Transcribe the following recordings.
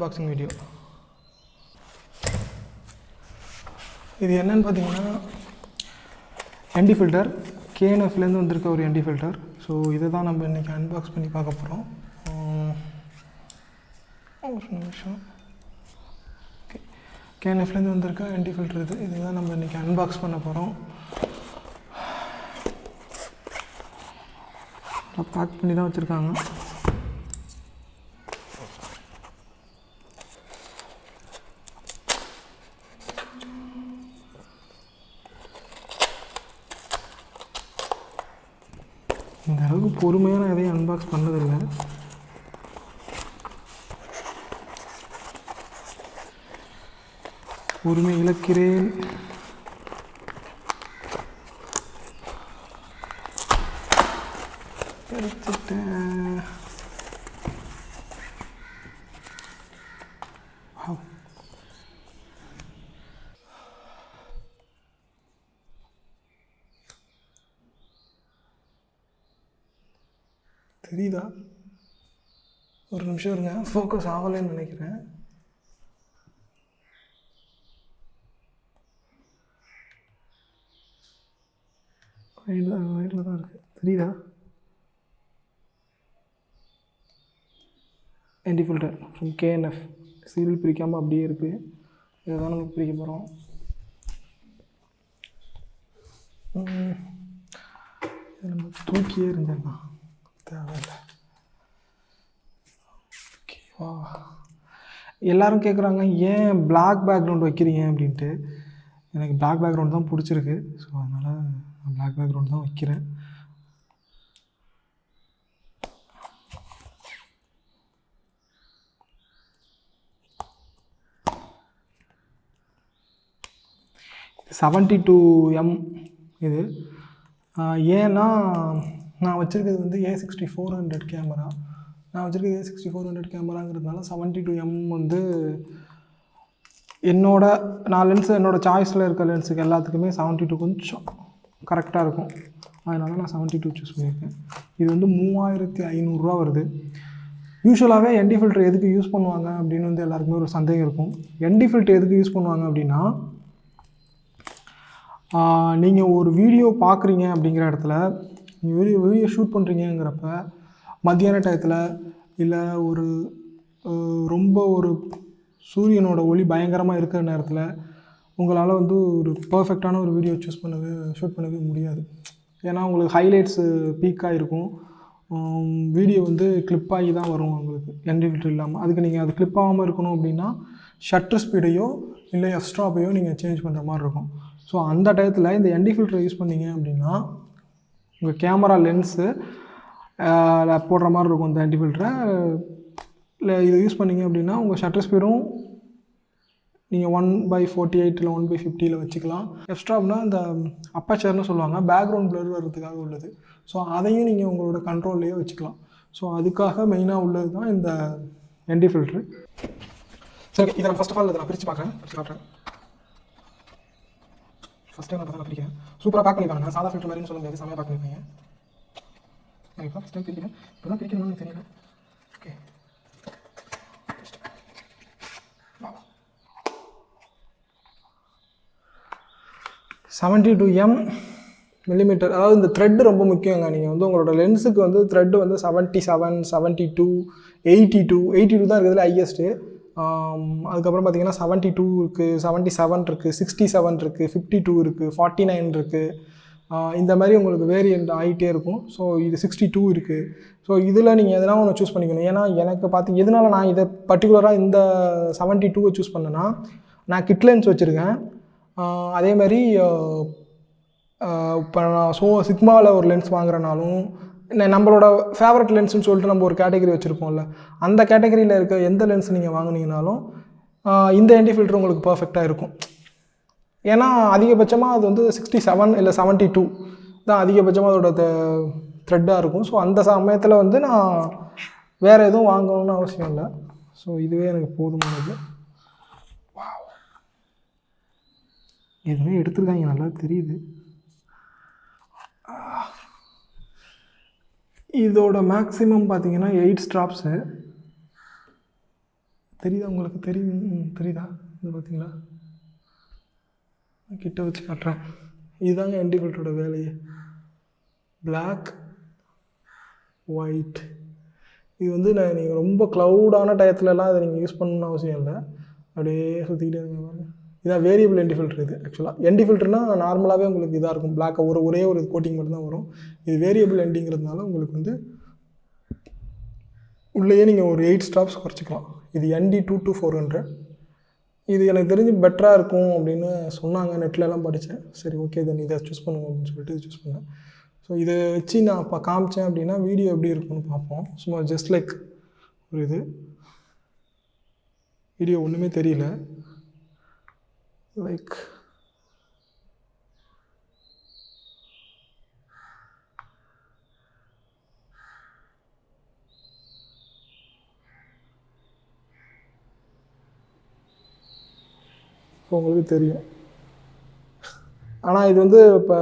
Unboxing video. இது என்னன்னு பார்த்தீங்கன்னா ND ஃபில்டர், KNFலேருந்து வந்திருக்க ஒரு ND ஃபில்டர். ஸோ இதை தான் நம்ம இன்றைக்கி அன்பாக்ஸ் பண்ணி பார்க்க போகிறோம். ஒரு நிமிஷம். ஓகே, KNFலேருந்து வந்திருக்க ND ஃபில்டர் இதுதான் நம்ம இன்றைக்கி அன்பாக்ஸ் பண்ண போகிறோம். பேக் பண்ணி தான் வச்சுருக்காங்க. இந்த அளவுக்கு பொறுமையாக நான் எதையும் அன்பாக்ஸ் பண்ணதில்லை. பொறுமை இழக்கிறேன். எடுத்துட்டேன். தெரியுதா? ஒரு நிமிஷம் இருங்க, ஃபோக்கஸ் ஆகலைன்னு நினைக்கிறேன். வயலில் தான் இருக்குது. தெரியுதா? ND filter from KNF. Serial பிரிக்காமல் அப்படியே இருக்குது. இதை தான் நம்ம பிரிக்க போகிறோம். இதை நம்ம தூக்கியே இருந்தேன்னா தேவையில்லை. ஓகேவா? எல்லோரும் கேட்குறாங்க ஏன் பிளாக் பேக்ரவுண்ட் வைக்கிறீங்க அப்படின்ட்டு. எனக்கு பிளாக் பேக்ரவுண்ட் தான் பிடிச்சிருக்கு. ஸோ அதனால் நான் பிளாக் பேக்ரவுண்ட் தான் வைக்கிறேன். இது 72M இது. ஏன்னா நான் வச்சுருக்கிறது வந்து A6400 கேமரா. நான் வச்சுருக்கிறது A6400 கேமராங்கிறதுனால 72M வந்து நான் லென்ஸு என்னோடய சாய்ஸில் இருக்க லென்ஸுக்கு எல்லாத்துக்குமே 72 கொஞ்சம் கரெக்டாக இருக்கும். அதனால நான் 72 சூஸ் பண்ணியிருக்கேன். இது வந்து 3500 ரூபா வருது. யூஸ்வலாகவே ND ஃபில்டர் எதுக்கு யூஸ் பண்ணுவாங்க அப்படின்னு வந்து எல்லாருக்குமே ஒரு சந்தேகம் இருக்கும். ND ஃபில்டர் எதுக்கு யூஸ் பண்ணுவாங்க அப்படின்னா, நீங்கள் ஒரு வீடியோ பார்க்குறீங்க அப்படிங்கிற இடத்துல, நீங்கள் வீடியோ ஷூட் பண்ணுறீங்கிறப்ப மத்தியான டயத்தில் இல்லை ரொம்ப ஒரு சூரியனோட ஒளி பயங்கரமாக இருக்கிற நேரத்தில் உங்களால் வந்து ஒரு பர்ஃபெக்டான ஒரு வீடியோ ஷூட் பண்ணவே முடியாது. ஏன்னா உங்களுக்கு ஹைலைட்ஸு பீக்காக இருக்கும். வீடியோ வந்து கிளிப் ஆகி தான் வரும் உங்களுக்கு ND ஃபில்டர் இல்லாமல். அதுக்கு நீங்கள் அது கிளிப் ஆகாமல் இருக்கணும் அப்படின்னா ஷட்டர் ஸ்பீடையோ இல்லை எஃப்ஸ்ட்ராப்பையோ நீங்கள் சேஞ்ச் பண்ணுற மாதிரி இருக்கும். ஸோ அந்த டயத்தில் இந்த ND ஃபில்டர் யூஸ் பண்ணிங்க அப்படின்னா உங்கள் கேமரா லென்ஸு போடுற மாதிரி இருக்கும். இந்த ND ஃபில்டரை இல்லை இதை யூஸ் பண்ணிங்க அப்படின்னா உங்கள் ஷட்டர் ஸ்பீடும் நீங்கள் 1/48 இல்லை 1/50 வச்சுக்கலாம். எக்ஸ்ட்ராப்னா இந்த அப்பச்சர்னு சொல்லுவாங்க, பேக்ரவுண்ட் ப்ளர் வர்றதுக்காக உள்ளது. ஸோ அதையும் நீங்கள் உங்களோட கண்ட்ரோல்லையே வச்சுக்கலாம். ஸோ அதுக்காக மெயினாக உள்ளது தான் இந்த ND ஃபில்ட்ரு. சரி, இதை நான் ஃபஸ்ட் ஆஃப் ஆல் நான் பிரித்து காட்டுறேன். ஃபஸ்ட் டைம் நான் பிரிக்கிறேன். சூப்பராக பேக் பண்ணிப்பாங்க. சாதா ஃபில்டர் மாதிரின்னு சொல்ல முடியாது, செம்மையாக பேக் பண்ணிப்பாங்க. நான் இப்போ ஃபஸ்ட் டைம் பிரிக்கிறேன். இப்போ தான் பிரிக்கணும்னு தெரியல. Okay, 72M millimetre. அதாவது இந்த த்ரெட்டு ரொம்ப முக்கியங்க. நீங்கள் வந்து உங்களோட லென்ஸுக்கு வந்து த்ரெட்டு வந்து 77, 72, 82 தான் இருக்கிறதுல ஹையஸ்ட்டு. அதுக்கப்புறம் பார்த்தீங்கன்னா 72 இருக்குது, 77 இருக்குது, 67 இருக்குது, 52 இருக்குது, 49 இருக்குது. இந்த மாதிரி உங்களுக்கு வேரியண்ட் ஆகிட்டே இருக்கும். ஸோ இது 62 இருக்குது. ஸோ இதில் நீங்கள் எதனா ஒன்று சூஸ் பண்ணிக்கணும். ஏன்னா எனக்கு எதனால நான் இதை பர்டிகுலராக இந்த 72 சூஸ் பண்ணேன்னா, நான் கிட் லென்ஸ் வச்சுருக்கேன். அதே மாதிரி இப்போ நான் சிக்மாவில் ஒரு லென்ஸ் வாங்குறனாலும் நம்மளோட ஃபேவரட் லென்ஸ்னு சொல்லிட்டு நம்ம ஒரு கேட்டகரி வச்சுருப்போம்ல, அந்த கேட்டகரியில் இருக்க எந்த லென்ஸ் நீங்கள் வாங்கினீங்கனாலும் இந்த ND ஃபில்டர் உங்களுக்கு பர்ஃபெக்டாக இருக்கும். ஏன்னா அதிகபட்சமாக அது வந்து 67 இல்லை 72 தான் அதிகபட்சமாக அதோட த்ரெட்டாக இருக்கும். ஸோ அந்த சமயத்தில் வந்து நான் வேறு எதுவும் வாங்கணும்னு அவசியம் இல்லை. ஸோ இதுவே எனக்கு போதுமானது. எதுவுமே எடுத்துருக்காங்க, நல்லா தெரியுது. இதோட மேக்ஸிமம் பார்த்தீங்கன்னா 8 ஸ்ட்ராப்ஸு. தெரியுதா உங்களுக்கு? தெரியுதா? இது பார்த்தீங்களா? கிட்ட வச்சு காட்டுறேன். இதுதாங்க ND ஃபில்டரோட வேலையே. Black, white. இது வந்து நீங்கள் ரொம்ப க்ளவுடான டயத்துலலாம் அதை நீங்கள் யூஸ் பண்ணணும்னு அவசியம் இல்லை. அப்படியே சுற்றிக்கிட்டே இருங்க பாருங்க. இதான் வேரியபிள் ND ஃபில்டர். இது ஆக்சுவலாக ND ஃபில்டர்னால் நார்மலாகவே உங்களுக்கு இதாக இருக்கும், பிளாக்காக ஒரே ஒரு கோட்டிங் மட்டும்தான் வரும். இது வேரியபிள் NDங்கிறதுனால உங்களுக்கு வந்து உள்ளேயே நீங்கள் ஒரு 8 ஸ்டாப்ஸ் குறைச்சிக்கலாம். இது ND2-400. இது எனக்கு தெரிஞ்சு பெட்டராக இருக்கும் அப்படின்னு சொன்னாங்க, நெட்லலாம் படித்தேன். சரி ஓகே தென் இதை சூஸ் பண்ணுவோம் அப்படின்னு சொல்லிட்டு இது சூஸ் பண்ணேன். ஸோ இதை வச்சு நான் இப்போ காமிச்சேன் அப்படின்னா வீடியோ எப்படி இருக்குன்னு பார்ப்போம். சும்மா ஜஸ்ட் லைக் ஒரு இது வீடியோ ஒன்றுமே தெரியல. லைக் உங்களுக்கு தெரியும். ஆனால் இது வந்து இப்போ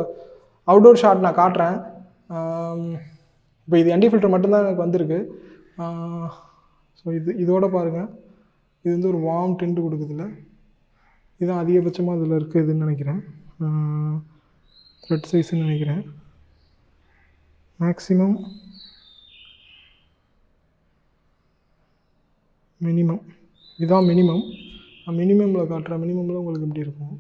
அவுட்டோர் ஷாட் நான் காட்டுறேன். இப்போ இது ND ஃபில்டர் மட்டும்தான் எனக்கு வந்திருக்கு. ஸோ இதோட பாருங்கள், இது வந்து ஒரு வார்ம் டிண்ட் கொடுக்குதுல்ல, இதுதான் அதிகபட்சமாக இதில் இருக்குதுன்னு நினைக்கிறேன். த்ரெட் சைஸ்ன்னு நினைக்கிறேன். மேக்ஸிமம் மினிமம் இதுதான் மினிமம். மினிமமில் காட்டுறேன். மினிமமில் உங்களுக்கு எப்படி இருக்கும்.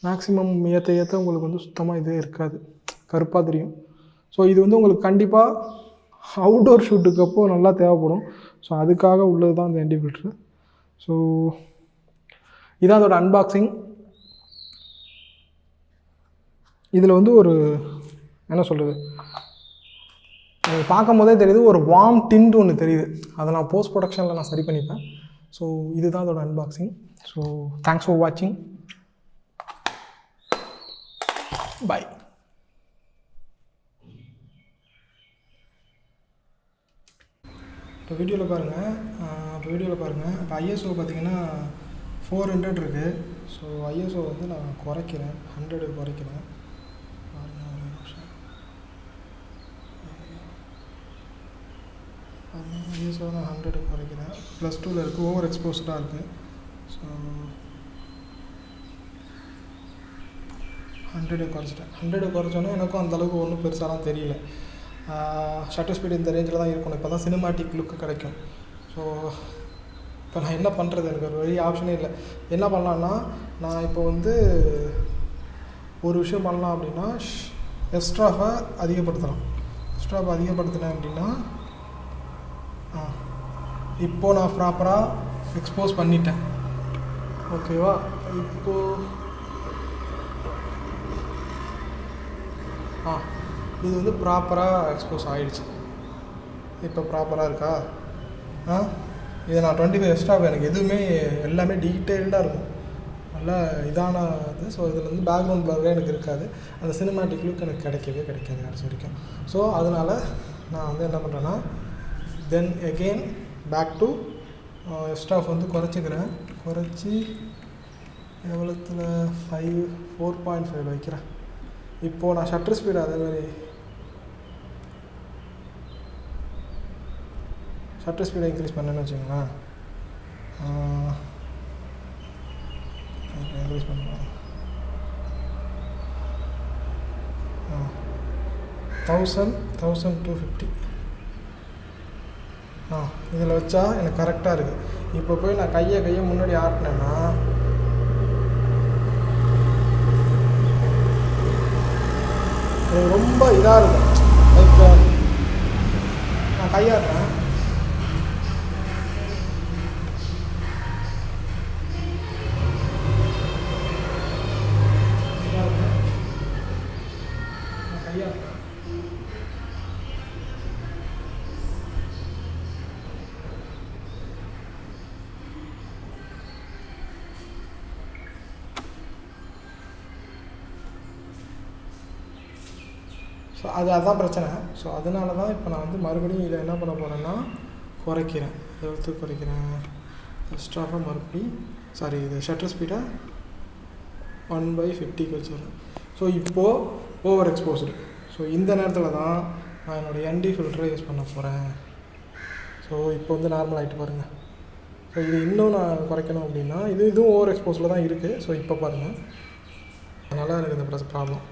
மேக்ஸிமம் ஏற்ற உங்களுக்கு வந்து சுத்தமாக இதே இருக்காது, கருப்பாக தெரியும். ஸோ இது வந்து உங்களுக்கு கண்டிப்பாக அவுட்டோர் ஷூட்டுக்கு அப்போ நல்லா தேவைப்படும். ஸோ அதுக்காக உள்ளது தான் இந்த ND ஃபில்ட்ரு. ஸோ இதான் அதோட அன்பாக்சிங். இதில் வந்து ஒரு என்ன சொல்கிறது, பார்க்கும் போதே தெரியுது ஒரு வார்ம் டிண்ட் ஒன்று தெரியுது. அதை நான் போஸ்ட் ப்ரொடக்ஷனில் நான் சரி பண்ணிப்பேன். ஸோ இதுதான் அதோட அன்பாக்சிங். ஸோ தேங்க்ஸ் ஃபார் வாட்சிங். பாய். இப்போ வீடியோவில் பாருங்கள். இப்போ ISO பார்த்தீங்கன்னா 400 இருக்குது. ஸோ ISO வந்து நான் குறைக்கிறேன், 100 குறைக்கிறேன். ISO நான் 100 குறைக்கிறேன். +2 இருக்குது, ஓவர் எக்ஸ்போஸ்டாக இருக்குது. ஸோ 100 குறைச்சிட்டேன். 100 குறைச்சோன்னே எனக்கும் அந்தளவுக்கு ஒன்றும் பெருசாலாம் தெரியல. ஷட்டர் ஸ்பீடு இந்த ரேஞ்சில் தான் இருக்கணும். இப்போ தான் சினிமாட்டிக் லுக்கு கிடைக்கும். ஸோ இப்போ நான் என்ன பண்ணுறது, எனக்கு ஒரு பெரிய ஆப்ஷனே இல்லை. என்ன பண்ணலான்னா, நான் இப்போ வந்து ஒரு விஷயம் பண்ணலாம் அப்படின்னா, எக்ஸ்ட்ராஃபை அதிகப்படுத்தலாம். எக்ஸ்ட்ராஃபை அதிகப்படுத்தினேன் அப்படின்னா, இப்போது நான் ப்ராப்பராக எக்ஸ்போஸ் பண்ணிட்டேன். ஓகேவா? இப்போது இது வந்து ப்ராப்பராக எக்ஸ்போஸ் ஆகிடுச்சு. இப்போ ப்ராப்பராக இருக்கா? இதை நான் 25 எக்ஸ்ட்ரா, எனக்கு எதுவுமே எல்லாமே டீட்டெயில்டாக இருக்கும், நல்லா இதான இது. ஸோ இதில் வந்து பேக்ரவுண்ட் ப்ளர்வே எனக்கு இருக்காது, அந்த சினிமாட்டிக் லுக் எனக்கு கிடைக்கவே கிடைக்காது கடைசி வரைக்கும். ஸோ அதனால் நான் வந்து என்ன பண்ணுறேன்னா, தென் எகெயின் பேக் டு எக்ஸ்ட்ராஃப் வந்து குறைச்சிக்கிறேன். குறைச்சி எவ்வளோத்தில் 4.5 வைக்கிறேன். இப்போது நான் ஷட்டர் ஸ்பீடு அதேமாதிரி ஷட்டர் ஸ்பீடை இன்க்ரீஸ் பண்ணேன்னு வச்சுக்கோங்களேன். இன்க்ரீஸ் பண்ணுறேன் 1250. இதில் வச்சா எனக்கு கரெக்டாக இருக்குது. இப்போ போய் நான் கையை முன்னாடி ஆட்டினேன்னா ரொம்ப இதாக இருக்கும். லைக் நான் கையாடுறேன், ஸோ அதுதான் பிரச்சனை. ஸோ அதனால தான் இப்போ நான் வந்து மறுபடியும் இதை என்ன பண்ண போகிறேன்னா குறைக்கிறேன். எவ்வளோத்துக்கு குறைக்கிறேன்? எக்ஸ்ட்ராவாக மறுபடியும் இது ஷட்டர் ஸ்பீடை 1/50 வச்சுருக்கேன். ஸோ இப்போது ஓவர் எக்ஸ்போஸ்டு. ஸோ இந்த நேரத்தில் தான் நான் என்னோடய ND ஃபில்டரை யூஸ் பண்ண போகிறேன். ஸோ இப்போ வந்து நார்மல் ஆகிட்டு பாருங்கள். ஸோ இது இன்னும் நான் குறைக்கணும் அப்படின்னா இதுவும் ஓவர் எக்ஸ்போஸில் தான் இருக்குது. ஸோ இப்போ பாருங்கள், அதனால் எனக்கு இந்த ப்ராப்ளம்.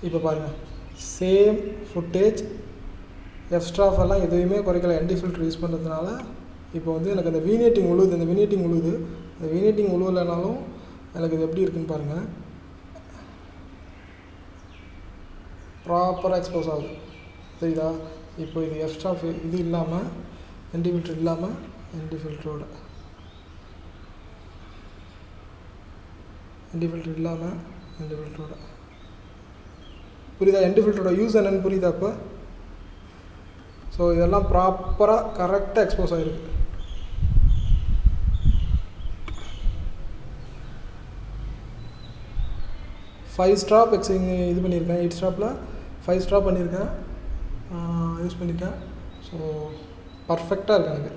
இப்போ பாருங்கள், சேம் ஃபுட்டேஜ் எஃப்ஸ்ட்ராஃப் எல்லாம் எதுவுமே குறைக்கல. ND ஃபில்டர் யூஸ் பண்ணுறதுனால இப்போ வந்து எனக்கு அந்த வீனேட்டிங் உழுவுது. அந்த வீனேட்டிங் உழுவலைனாலும் எனக்கு இது எப்படி இருக்குன்னு பாருங்கள், ப்ராப்பராக எக்ஸ்போஸ் ஆகுது. சரிதா? இப்போ இது எஃப்ஸ்ட்ராஃப் இது இல்லாமல், ND ஃபில்டர் இல்லாமல், ND ஃபில்டரோட புரியுதா? ND ஃபில்டரோட யூஸ் என்னன்னு புரியுதா இப்போ? ஸோ இதெல்லாம் ப்ராப்பராக கரெக்டாக எக்ஸ்போஸ் ஆகிருக்கு. ஃபைவ் ஸ்ட்ராப் இது பண்ணியிருக்கேன். 8 ஸ்ட்ராப்பில் 5 ஸ்ட்ராப் பண்ணியிருக்கேன், யூஸ் பண்ணிட்டேன். ஸோ பர்ஃபெக்டாக இருக்குது எனக்கு.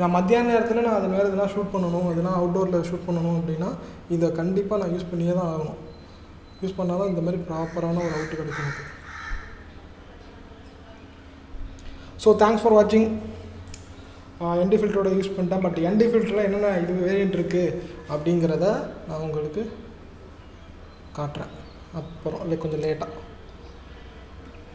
நான் மத்தியான நேரத்தில் நான் அது வேறு எதுனா ஷூட் பண்ணணும், எதுனா அவுட்டோரில் ஷூட் பண்ணணும் அப்படின்னா இதை கண்டிப்பாக நான் யூஸ் பண்ணியே தான் ஆகணும். யூஸ் பண்ணால் தான் இந்த மாதிரி ப்ராப்பரான ஒரு அவுட்டு கிடைக்கும் எனக்கு. ஸோ தேங்க்ஸ் ஃபார் வாட்சிங். ND ஃபில்டரோட யூஸ் பண்ணிட்டேன். பட் ND ஃபில்டரில் என்னென்ன இது வேரியன்ட் இருக்குது அப்படிங்கிறத நான் உங்களுக்கு காட்டுறேன் அப்புறம், இல்லை கொஞ்சம் லேட்டாக.